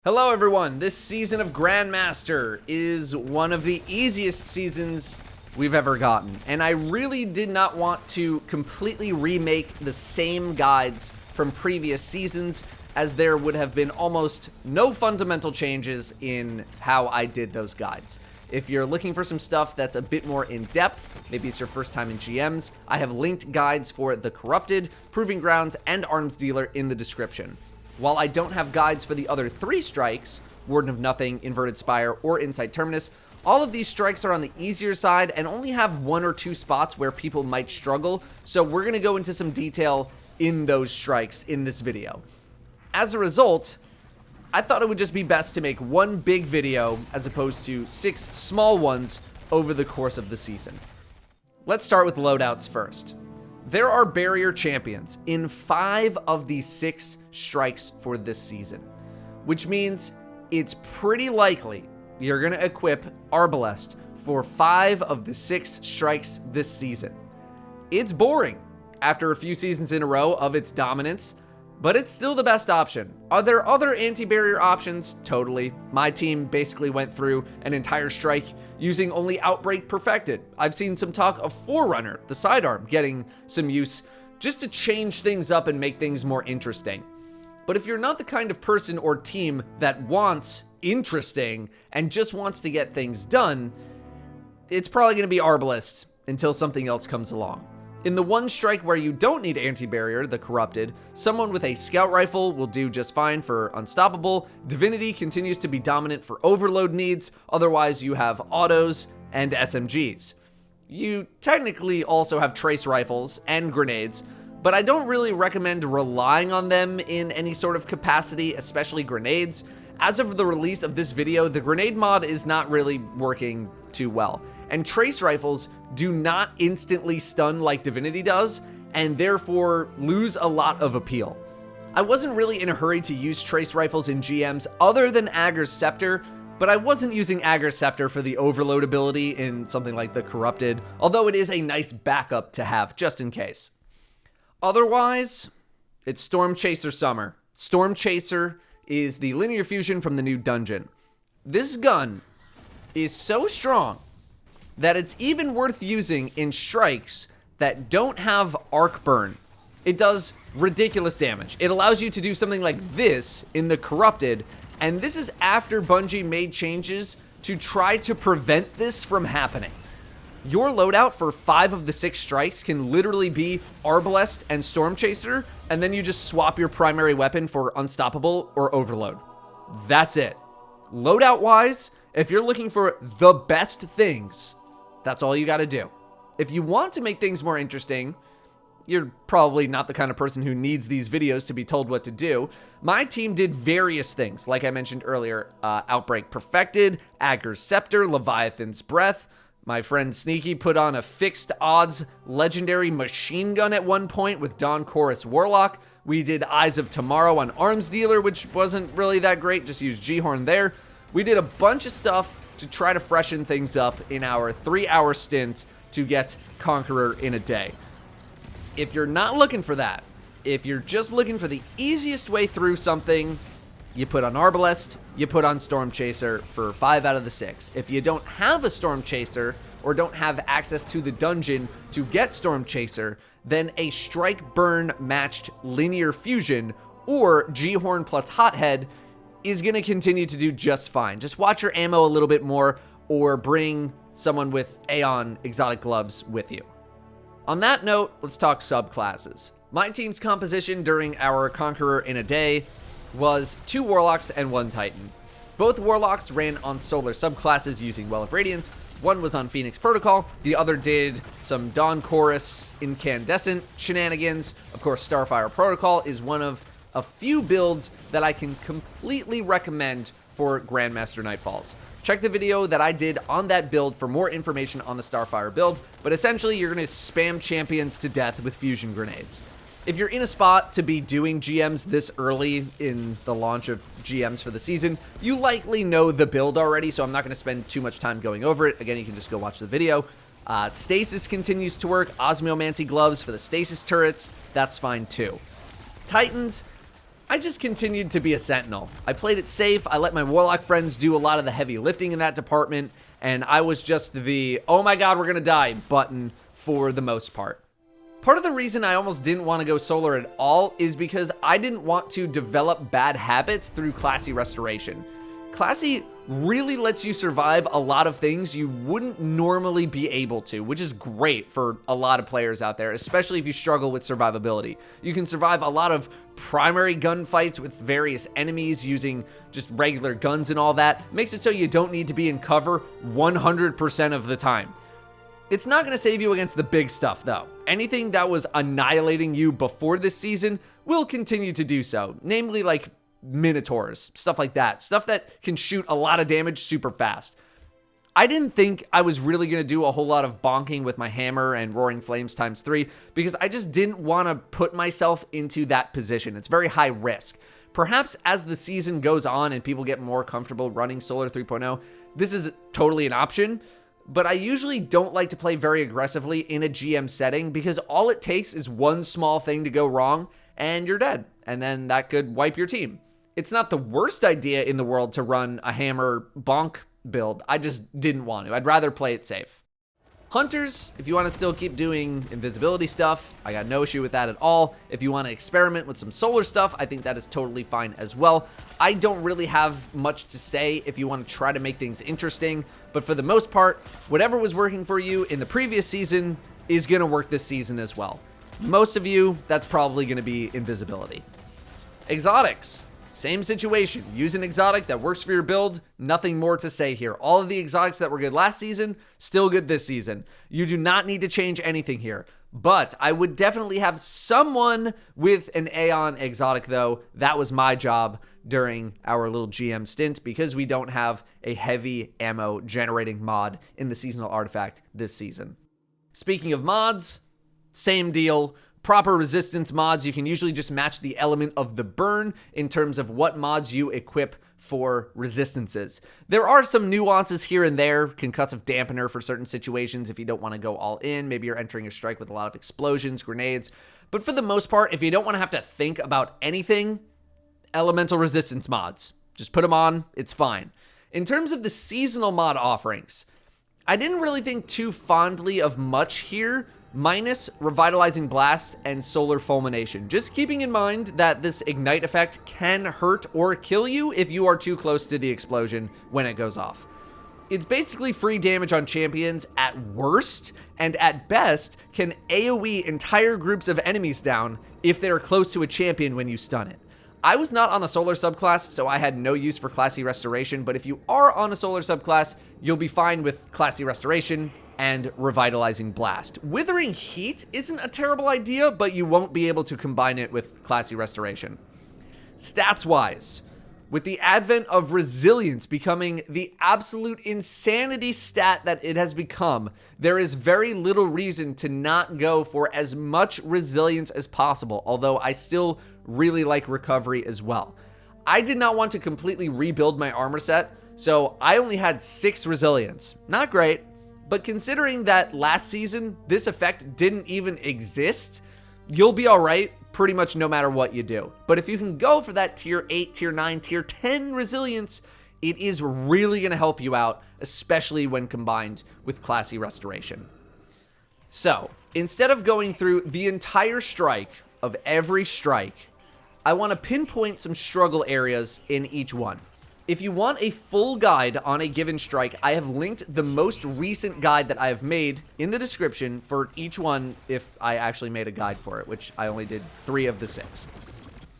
Hello everyone, this season of Grandmaster is one of the easiest seasons we've ever gotten, and I really did not want to completely remake the same guides from previous seasons, as there would have been almost no fundamental changes in how I did those guides. If you're looking for some stuff that's a bit more in-depth, maybe it's your first time in GMs, I have linked guides for the Corrupted, Proving Grounds, and Arms Dealer in the description. While I don't have guides for the other 3 strikes, Warden of Nothing, Inverted Spire, or Inside Terminus, all of these strikes are on the easier side and only have 1 or 2 spots where people might struggle, so we're going to go into some detail in those strikes in this video. As a result, I thought it would just be best to make one big video as opposed to 6 small ones over the course of the season. Let's start with loadouts first. There are barrier champions in 5 of the 6 strikes for this season, which means it's pretty likely you're going to equip Arbalest for 5 of the 6 strikes this season. It's boring after a few seasons in a row of its dominance, but it's still the best option. Are there other anti-barrier options? Totally. My team basically went through an entire strike using only Outbreak Perfected. I've seen some talk of Forerunner, the sidearm, getting some use just to change things up and make things more interesting. But if you're not the kind of person or team that wants interesting and just wants to get things done, it's probably going to be Arbalest until something else comes along. In the one strike where you don't need anti-barrier, the Corrupted, someone with a scout rifle will do just fine for Unstoppable. Divinity continues to be dominant for overload needs, otherwise you have autos and SMGs. You technically also have trace rifles and grenades, but I don't really recommend relying on them in any sort of capacity, especially grenades. As of the release of this video, the grenade mod is not really working too well, and trace rifles do not instantly stun like Divinity does, and therefore lose a lot of appeal. I wasn't really in a hurry to use trace rifles in GMs other than Agger's Scepter, but I wasn't using Agger's Scepter for the overload ability in something like the Corrupted, although it is a nice backup to have just in case. Otherwise, it's Storm Chaser Summer. Storm Chaser is the linear fusion from the new dungeon. This gun is so strong that it's even worth using in strikes that don't have arc burn. It does ridiculous damage. It allows you to do something like this in the Corrupted, and this is after Bungie made changes to try to prevent this from happening. Your loadout for 5 of the 6 strikes can literally be Arbalest and Storm Chaser, and then you just swap your primary weapon for Unstoppable or Overload. That's it. Loadout-wise, if you're looking for the best things, that's all you gotta do. If you want to make things more interesting, you're probably not the kind of person who needs these videos to be told what to do. My team did various things, like I mentioned earlier, Outbreak Perfected, Agger's Scepter, Leviathan's Breath. My friend Sneaky put on a fixed odds legendary machine gun at one point with Dawn Chorus Warlock. We did Eyes of Tomorrow on Arms Dealer, which wasn't really that great, just used G-Horn there. We did a bunch of stuff to try to freshen things up in our 3-hour stint to get Conqueror in a day. If you're not looking for that, if you're just looking for the easiest way through something, you put on Arbalest, you put on Storm Chaser for 5 out of the 6. If you don't have a Storm Chaser or don't have access to the dungeon to get Storm Chaser, then a Strike Burn matched linear fusion or G-Horn plus Hothead is going to continue to do just fine. Just watch your ammo a little bit more or bring someone with Aeon exotic gloves with you. On that note, let's talk subclasses. My team's composition during our Conqueror in a day was 2 Warlocks and 1 Titan. Both Warlocks ran on solar subclasses using Well of Radiance. One was on Phoenix Protocol, the other did some Dawn Chorus incandescent shenanigans. Of course, Starfire Protocol is one of a few builds that I can completely recommend for Grandmaster Nightfalls. Check the video that I did on that build for more information on the Starfire build, but essentially you're going to spam champions to death with fusion grenades. If you're in a spot to be doing GMs this early in the launch of GMs for the season, you likely know the build already, so I'm not going to spend too much time going over it. Again, you can just go watch the video. Stasis continues to work. Osmiomancy gloves for the stasis turrets. That's fine too. Titans, I just continued to be a sentinel. I played it safe, I let my warlock friends do a lot of the heavy lifting in that department, and I was just the, oh my god, we're gonna die button for the most part. Part of the reason I almost didn't want to go solar at all is because I didn't want to develop bad habits through Classy Restoration. Classy really lets you survive a lot of things you wouldn't normally be able to, which is great for a lot of players out there, especially if you struggle with survivability. You can survive a lot of primary gunfights with various enemies using just regular guns and all that. Makes it so you don't need to be in cover 100% of the time. It's not going to save you against the big stuff, though. Anything that was annihilating you before this season will continue to do so, namely like minotaurs, stuff like that. Stuff that can shoot a lot of damage super fast. I didn't think I was really going to do a whole lot of bonking with my hammer and Roaring Flames ×3 because I just didn't want to put myself into that position. It's very high risk. Perhaps as the season goes on and people get more comfortable running Solar 3.0, this is totally an option. But I usually don't like to play very aggressively in a GM setting because all it takes is one small thing to go wrong and you're dead. And then that could wipe your team. It's not the worst idea in the world to run a hammer bonk build. I just didn't want to. I'd rather play it safe. Hunters, if you want to still keep doing invisibility stuff, I got no issue with that at all. If you want to experiment with some solar stuff, I think that is totally fine as well. I don't really have much to say if you want to try to make things interesting, but for the most part, whatever was working for you in the previous season is going to work this season as well. Most of you, that's probably going to be invisibility. Exotics. Same situation. Use an exotic that works for your build. Nothing more to say here. All of the exotics that were good last season, still good this season. You do not need to change anything here. But I would definitely have someone with an Aeon exotic, though. That was my job during our little GM stint because we don't have a heavy ammo generating mod in the seasonal artifact this season. Speaking of mods, same deal. Proper resistance mods, you can usually just match the element of the burn in terms of what mods you equip for resistances. There are some nuances here and there, concussive dampener for certain situations if you don't want to go all in. Maybe you're entering a strike with a lot of explosions, grenades. But for the most part, if you don't want to have to think about anything, elemental resistance mods. Just put them on, it's fine. In terms of the seasonal mod offerings, I didn't really think too fondly of much here, minus Revitalizing Blast and Solar Fulmination. Just keeping in mind that this Ignite effect can hurt or kill you if you are too close to the explosion when it goes off. It's basically free damage on champions at worst, and at best can AoE entire groups of enemies down if they are close to a champion when you stun it. I was not on a solar subclass, so I had no use for Classy Restoration, but if you are on a solar subclass, you'll be fine with Classy Restoration and Revitalizing Blast. Withering Heat isn't a terrible idea, but you won't be able to combine it with Classy Restoration. Stats-wise, with the advent of Resilience becoming the absolute insanity stat that it has become, there is very little reason to not go for as much Resilience as possible, although I still really like Recovery as well. I did not want to completely rebuild my armor set, so I only had 6 Resilience. Not great. But considering that last season, this effect didn't even exist, you'll be all right pretty much no matter what you do. But if you can go for that tier 8, tier 9, tier 10 resilience, it is really going to help you out, especially when combined with Classy Restoration. So, instead of going through the entire strike of every strike, I want to pinpoint some struggle areas in each one. If you want a full guide on a given strike, I have linked the most recent guide that I have made in the description for each one if I actually made a guide for it, which I only did 3 of the 6.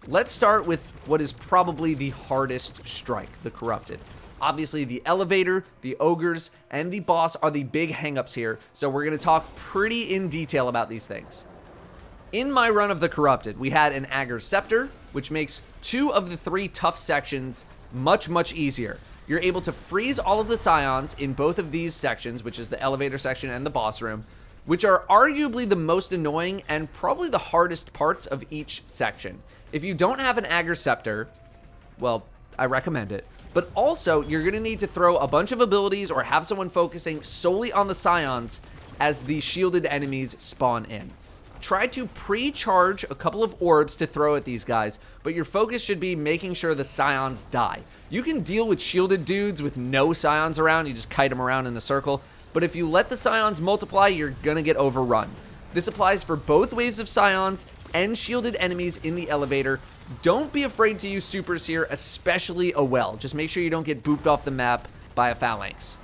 Let's start with what is probably the hardest strike, the Corrupted. Obviously, the Elevator, the Ogres, and the Boss are the big hangups here, so we're going to talk pretty in detail about these things. In my run of the Corrupted, we had an Ager's Scepter, which makes 2 of the 3 tough sections much easier. You're able to freeze all of the Scions in both of these sections, which is the elevator section and the boss room, which are arguably the most annoying and probably the hardest parts of each section. If you don't have an Ager's Scepter, well, I recommend it. But also, you're going to need to throw a bunch of abilities or have someone focusing solely on the Scions as the shielded enemies spawn in. try to pre-charge a couple of orbs to throw at these guys, but your focus should be making sure the Scions die. You can deal with shielded dudes with no Scions around, you just kite them around in a circle, but if you let the Scions multiply, you're gonna get overrun. This applies for both waves of Scions and shielded enemies in the elevator. Don't be afraid to use supers here, especially a well. Just make sure you don't get booped off the map by a phalanx.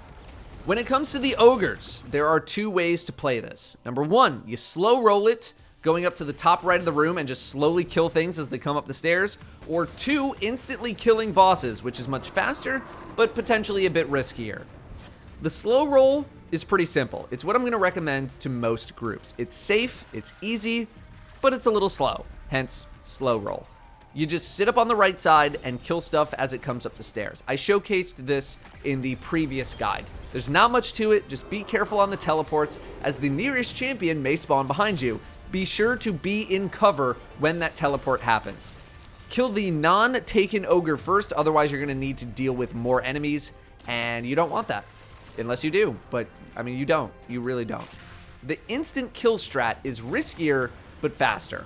When it comes to the ogres, there are two ways to play this. Number one, you slow roll it, going up to the top right of the room and just slowly kill things as they come up the stairs. Or two, instantly killing bosses, which is much faster, but potentially a bit riskier. The slow roll is pretty simple. It's what I'm going to recommend to most groups. It's safe, it's easy, but it's a little slow, hence slow roll. You just sit up on the right side and kill stuff as it comes up the stairs. I showcased this in the previous guide. There's not much to it, just be careful on the teleports as the nearest champion may spawn behind you. Be sure to be in cover when that teleport happens. Kill the non-taken ogre first, otherwise you're going to need to deal with more enemies, and you don't want that. Unless you do, but I mean you don't. You really don't. The instant kill strat is riskier, but faster.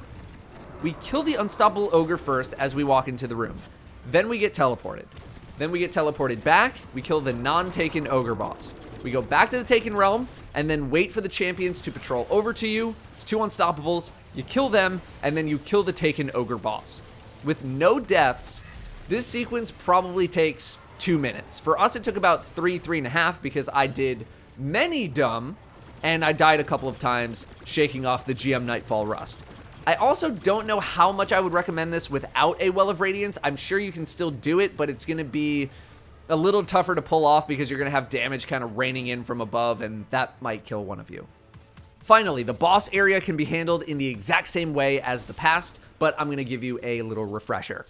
We kill the unstoppable ogre first as we walk into the room. Then we get teleported. Then we get teleported back, we kill the non-taken ogre boss. We go back to the taken realm, and then wait for the champions to patrol over to you. It's two unstoppables. You kill them, and then you kill the taken ogre boss. With no deaths, this sequence probably takes 2 minutes. For us, it took about 3.5 because I did many dumb, and I died a couple of times shaking off the GM Nightfall rust. I also don't know how much I would recommend this without a Well of Radiance. I'm sure you can still do it, but it's going to be a little tougher to pull off because you're going to have damage kind of raining in from above, and that might kill one of you. Finally, the boss area can be handled in the exact same way as the past, but I'm going to give you a little refresher.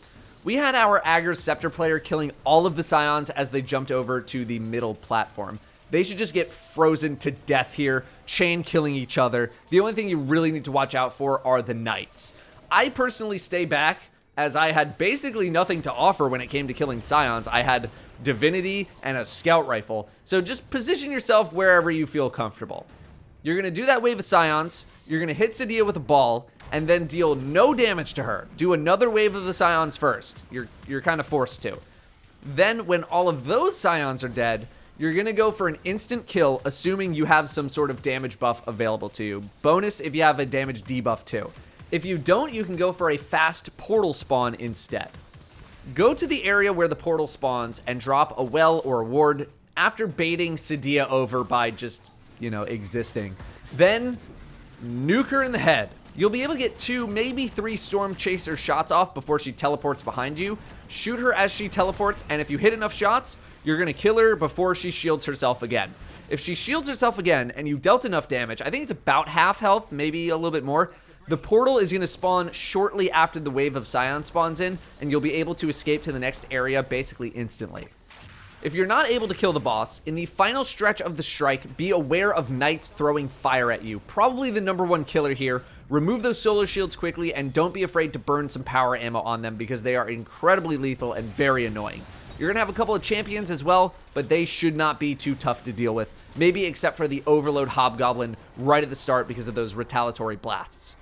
We had our Agger's Scepter player killing all of the Scions as they jumped over to the middle platform. They should just get frozen to death here, chain killing each other. The only thing you really need to watch out for are the Knights. I personally stay back as I had basically nothing to offer when it came to killing Scions. I had Divinity and a Scout Rifle, so just position yourself wherever you feel comfortable. You're going to do that wave of Scions, you're going to hit Sadia with a ball, and then deal no damage to her. Do another wave of the Scions first. You're kind of forced to. Then when all of those Scions are dead, you're going to go for an instant kill, assuming you have some sort of damage buff available to you. Bonus if you have a damage debuff too. If you don't, you can go for a fast portal spawn instead. Go to the area where the portal spawns and drop a well or a ward after baiting Sadia over by just, existing. Then, nuke her in the head. You'll be able to get 2, maybe 3 Storm Chaser shots off before she teleports behind you. Shoot her as she teleports, and if you hit enough shots, you're going to kill her before she shields herself again. If she shields herself again and you dealt enough damage, I think it's about half health, maybe a little bit more, the portal is going to spawn shortly after the wave of Scion spawns in, and you'll be able to escape to the next area basically instantly. If you're not able to kill the boss, in the final stretch of the strike, be aware of Knights throwing fire at you. Probably the #1 killer here. Remove those solar shields quickly, and don't be afraid to burn some power ammo on them because they are incredibly lethal and very annoying. You're going to have a couple of champions as well, but they should not be too tough to deal with. Maybe except for the Overload Hobgoblin right at the start because of those retaliatory blasts.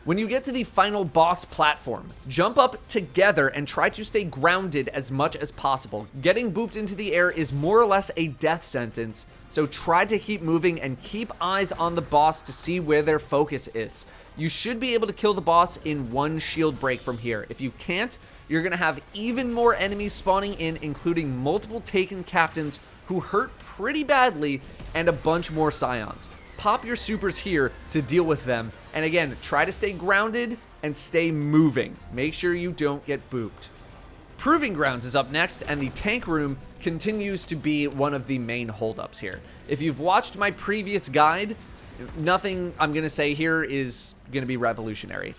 When you get to the final boss platform, jump up together and try to stay grounded as much as possible. Getting booped into the air is more or less a death sentence, so try to keep moving and keep eyes on the boss to see where their focus is. You should be able to kill the boss in 1 shield break from here. If you can't, you're going to have even more enemies spawning in, including multiple taken captains who hurt pretty badly and a bunch more Scions. Pop your supers here to deal with them. And again, try to stay grounded and stay moving. Make sure you don't get booped. Proving Grounds is up next, and the tank room continues to be one of the main holdups here. If you've watched my previous guide, nothing I'm going to say here is going to be revolutionary.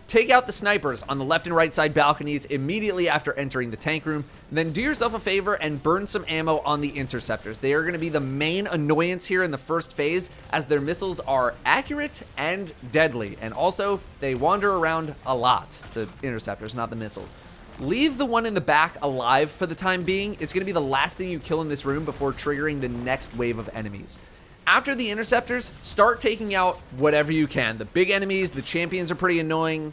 Take out the snipers on the left and right side balconies immediately after entering the tank room. Then do yourself a favor and burn some ammo on the interceptors. They are going to be the main annoyance here in the first phase, as their missiles are accurate and deadly. And also, they wander around a lot, the interceptors, not the missiles. Leave the one in the back alive for the time being. It's going to be the last thing you kill in this room before triggering the next wave of enemies. After the interceptors, start taking out whatever you can. The big enemies, the champions are pretty annoying.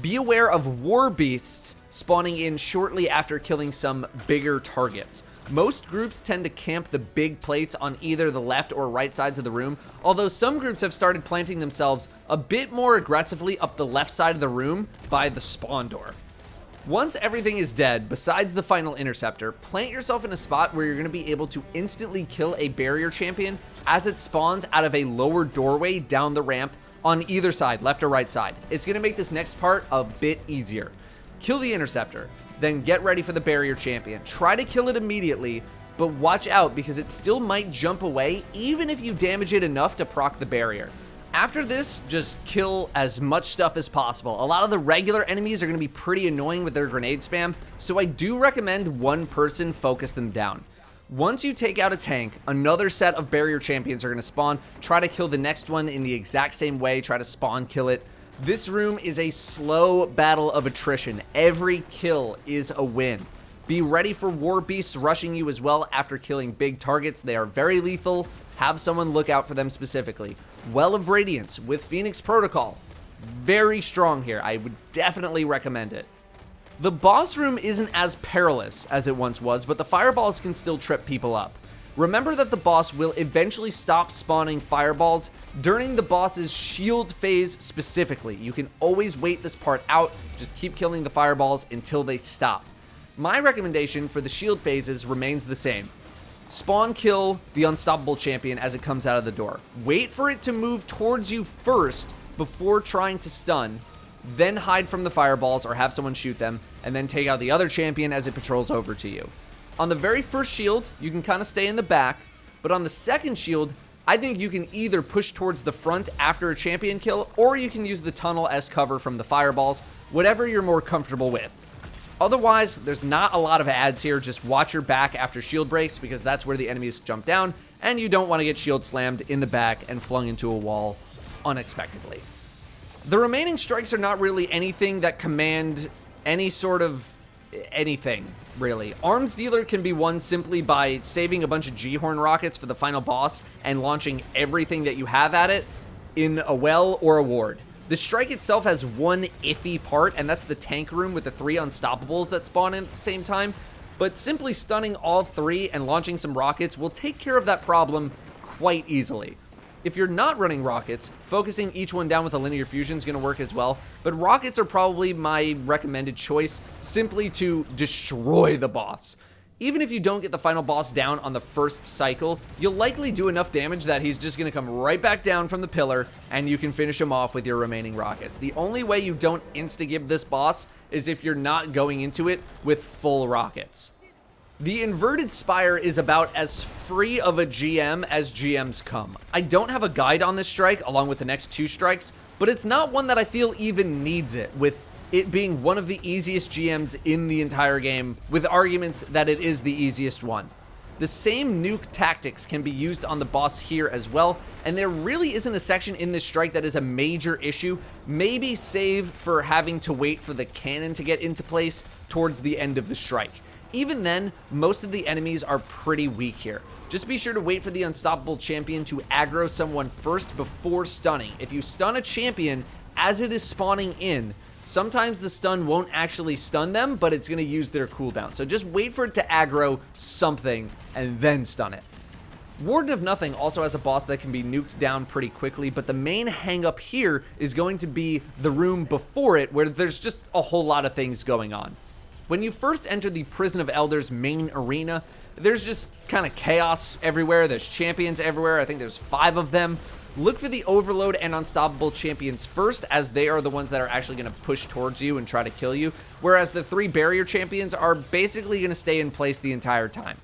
Be aware of war beasts spawning in shortly after killing some bigger targets. Most groups tend to camp the big plates on either the left or right sides of the room, although some groups have started planting themselves a bit more aggressively up the left side of the room by the spawn door. Once everything is dead, besides the final interceptor, plant yourself in a spot where you're going to be able to instantly kill a barrier champion as it spawns out of a lower doorway down the ramp on either side, left or right side. It's going to make this next part a bit easier. Kill the interceptor, then get ready for the barrier champion. Try to kill it immediately, but watch out because it still might jump away even if you damage it enough to proc the barrier. After this, just kill as much stuff as possible. A lot of the regular enemies are going to be pretty annoying with their grenade spam, so I do recommend one person focus them down. Once you take out a tank, another set of barrier champions are going to spawn. Try to kill the next one in the exact same way. Try to spawn kill it. This room is a slow battle of attrition. Every kill is a win. Be ready for war beasts rushing you as well after killing big targets. They are very lethal. Have someone look out for them specifically. Well of Radiance with Phoenix Protocol. Very strong here. I would definitely recommend it. The boss room isn't as perilous as it once was, but the fireballs can still trip people up. Remember that the boss will eventually stop spawning fireballs during the boss's shield phase specifically. You can always wait this part out, just keep killing the fireballs until they stop. My recommendation for the shield phases remains the same. Spawn kill the unstoppable champion as it comes out of the door. Wait for it to move towards you first before trying to stun, then hide from the fireballs or have someone shoot them, and then take out the other champion as it patrols over to you. On the very first shield, you can kind of stay in the back, but on the second shield, I think you can either push towards the front after a champion kill, or you can use the tunnel as cover from the fireballs, whatever you're more comfortable with. Otherwise, there's not a lot of ads here. Just watch your back after shield breaks because that's where the enemies jump down, and you don't want to get shield slammed in the back and flung into a wall unexpectedly. The remaining strikes are not really anything that command any sort of anything, really. Arms Dealer can be won simply by saving a bunch of G-Horn rockets for the final boss and launching everything that you have at it in a well or a ward. The strike itself has one iffy part, and that's the tank room with the 3 unstoppables that spawn in at the same time, but simply stunning all 3 and launching some rockets will take care of that problem quite easily. If you're not running rockets, focusing each one down with a linear fusion is going to work as well, but rockets are probably my recommended choice simply to destroy the boss. Even if you don't get the final boss down on the first cycle, you'll likely do enough damage that he's just going to come right back down from the pillar and you can finish him off with your remaining rockets. The only way you don't insta-gib this boss is if you're not going into it with full rockets. The inverted Spire is about as free of a GM as GMs come. I don't have a guide on this strike along with the next 2 strikes, but it's not one that I feel even needs it, with it being one of the easiest GMs in the entire game, with arguments that it is the easiest one. The same nuke tactics can be used on the boss here as well, and there really isn't a section in this strike that is a major issue, maybe save for having to wait for the cannon to get into place towards the end of the strike. Even then, most of the enemies are pretty weak here. Just be sure to wait for the unstoppable champion to aggro someone first before stunning. If you stun a champion as it is spawning in, sometimes the stun won't actually stun them, but it's going to use their cooldown. So just wait for it to aggro something and then stun it. Warden of Nothing also has a boss that can be nuked down pretty quickly, but the main hang up here is going to be the room before it, where there's just a whole lot of things going on. When you first enter the Prison of Elders main arena, there's just kind of chaos everywhere. There's champions everywhere. I think there's 5 of them. Look for the Overload and Unstoppable champions first, as they are the ones that are actually going to push towards you and try to kill you, whereas the 3 barrier champions are basically going to stay in place the entire time.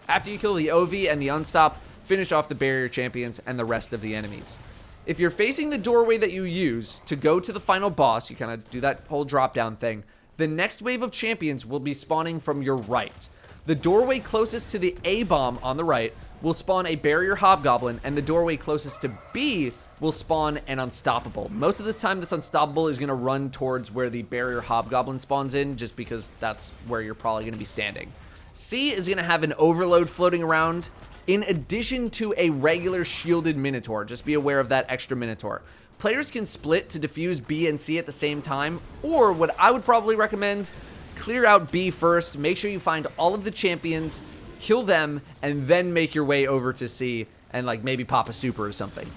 After you kill the OV and the Unstop, finish off the barrier champions and the rest of the enemies. If you're facing the doorway that you use to go to the final boss, you kind of do that whole drop-down thing, the next wave of champions will be spawning from your right. The doorway closest to the A-bomb on the right will spawn a barrier hobgoblin, and the doorway closest to B will spawn an unstoppable. Most of this time, this unstoppable is going to run towards where the barrier hobgoblin spawns in, just because that's where you're probably going to be standing. C is going to have an overload floating around in addition to a regular shielded Minotaur. Just be aware of that extra Minotaur. Players can split to defuse B and C at the same time, or what I would probably recommend, clear out B first, make sure you find all of the champions, kill them, and then make your way over to C and like maybe pop a super or something.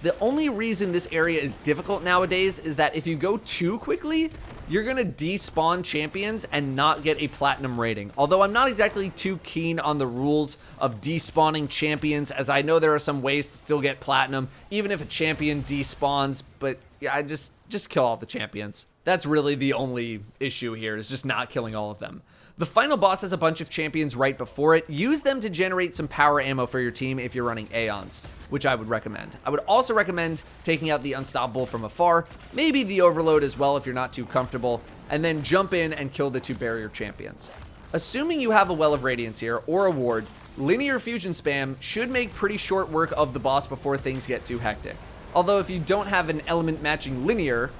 The only reason this area is difficult nowadays is that if you go too quickly, you're going to despawn champions and not get a platinum rating. Although I'm not exactly too keen on the rules of despawning champions, as I know there are some ways to still get platinum, even if a champion despawns, but yeah, just kill all the champions. That's really the only issue here, is just not killing all of them. The final boss has a bunch of champions right before it. Use them to generate some power ammo for your team if you're running Aeons, which I would recommend. I would also recommend taking out the Unstoppable from afar, maybe the Overload as well if you're not too comfortable, and then jump in and kill the 2 barrier champions. Assuming you have a Well of Radiance here, or a ward, linear fusion spam should make pretty short work of the boss before things get too hectic. Although if you don't have an element matching linear,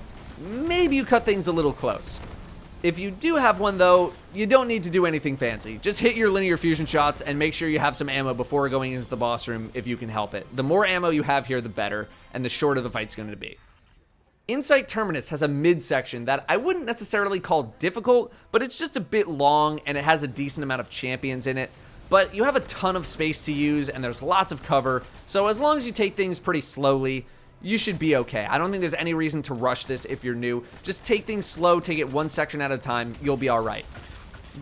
maybe you cut things a little close. If you do have one though, you don't need to do anything fancy. Just hit your linear fusion shots and make sure you have some ammo before going into the boss room if you can help it. The more ammo you have here, the better, and the shorter the fight's going to be. Inside Terminus has a midsection that I wouldn't necessarily call difficult, but it's just a bit long and it has a decent amount of champions in it. But you have a ton of space to use and there's lots of cover, so as long as you take things pretty slowly, you should be okay. I don't think there's any reason to rush this if you're new. Just take things slow, take it one section at a time, you'll be alright.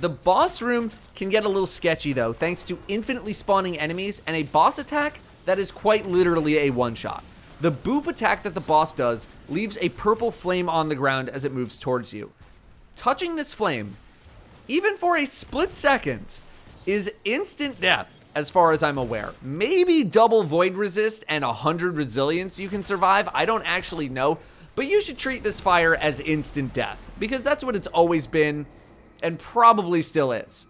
The boss room can get a little sketchy though, thanks to infinitely spawning enemies and a boss attack that is quite literally a one-shot. The boop attack that the boss does leaves a purple flame on the ground as it moves towards you. Touching this flame, even for a split second, is instant death. As far as I'm aware. Maybe double void resist and 100 resilience you can survive. I don't actually know. But you should treat this fire as instant death, because that's what it's always been and probably still is.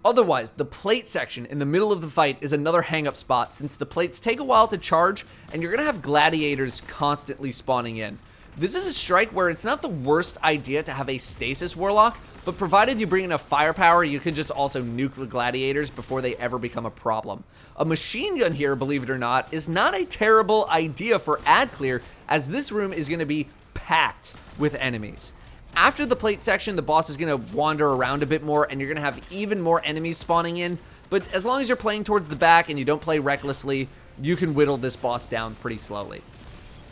Otherwise, the plate section in the middle of the fight is another hang-up spot, since the plates take a while to charge and you're going to have gladiators constantly spawning in. This is a strike where it's not the worst idea to have a stasis warlock, but provided you bring enough firepower, you can just also nuke the gladiators before they ever become a problem. A machine gun here, believe it or not, is not a terrible idea for ad clear, as this room is going to be packed with enemies. After the plate section, the boss is going to wander around a bit more, and you're going to have even more enemies spawning in, but as long as you're playing towards the back and you don't play recklessly, you can whittle this boss down pretty slowly.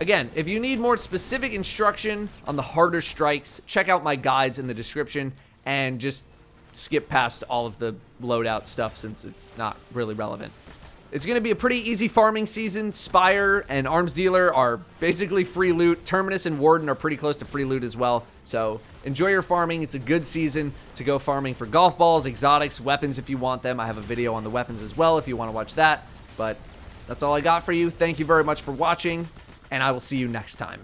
Again, if you need more specific instruction on the harder strikes, check out my guides in the description and just skip past all of the loadout stuff since it's not really relevant. It's going to be a pretty easy farming season. Spire and Arms Dealer are basically free loot. Terminus and Warden are pretty close to free loot as well. So enjoy your farming. It's a good season to go farming for golf balls, exotics, weapons if you want them. I have a video on the weapons as well if you want to watch that. But that's all I got for you. Thank you very much for watching, and I will see you next time.